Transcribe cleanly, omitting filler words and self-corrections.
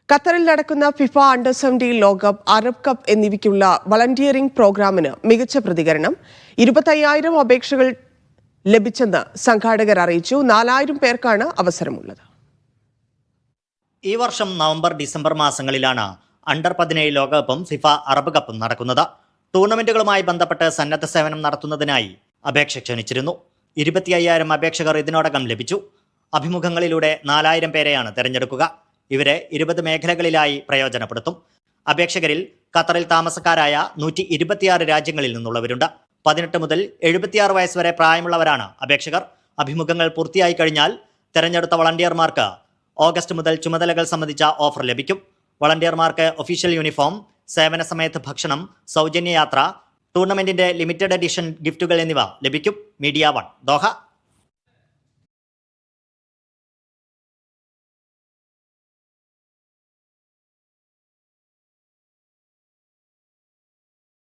ഖത്തറിൽ നടക്കുന്ന ഫിഫ അണ്ടർ-17 ലോകകപ്പ്, അറബ് കപ്പ് എന്നിവയ്ക്കുള്ള വളണ്ടിയറിംഗ് പ്രോഗ്രാമിന് മികച്ച പ്രതികരണം. 25,000 അപേക്ഷകൾ ലഭിച്ചെന്ന് സംഘാടകർ അറിയിച്ചു. 4,000 പേർക്കാണ് അവസരമുള്ളത്. ഈ വർഷം നവംബർ, ഡിസംബർ മാസങ്ങളിലാണ് അണ്ടർ-17 ലോകകപ്പും ഫിഫ അറബ് കപ്പും നടക്കുന്നത്. ടൂർണമെന്റുകളുമായി ബന്ധപ്പെട്ട് സന്നദ്ധ സേവനം നടത്തുന്നതിനായി അപേക്ഷ ക്ഷണിച്ചിരുന്നു. 25,000 അപേക്ഷകർ ഇതിനോടകം ലഭിച്ചു. അഭിമുഖങ്ങളിലൂടെ 4,000 പേരെയാണ് തെരഞ്ഞെടുക്കുക. ഇവരെ 20 മേഖലകളിലായി പ്രയോജനപ്പെടുത്തും. അപേക്ഷകരിൽ ഖത്തറിൽ താമസക്കാരായ 126 രാജ്യങ്ങളിൽ നിന്നുള്ളവരുണ്ട്. 18 മുതൽ 76 വയസ്സ് വരെ പ്രായമുള്ളവരാണ് അപേക്ഷകർ. അഭിമുഖങ്ങൾ പൂർത്തിയായി കഴിഞ്ഞാൽ തെരഞ്ഞെടുത്ത വളണ്ടിയർമാർക്ക് ഓഗസ്റ്റ് മുതൽ ചുമതലകൾ സംബന്ധിച്ച ഓഫർ ലഭിക്കും. വളണ്ടിയർമാർക്ക് ഒഫീഷ്യൽ യൂണിഫോം, സേവന സമയത്ത് ഭക്ഷണം, സൗജന്യ യാത്ര, ടൂർണമെന്റിന്റെ ലിമിറ്റഡ് എഡിഷൻ ഗിഫ്റ്റുകൾ എന്നിവ ലഭിക്കും. Media 1, Doha.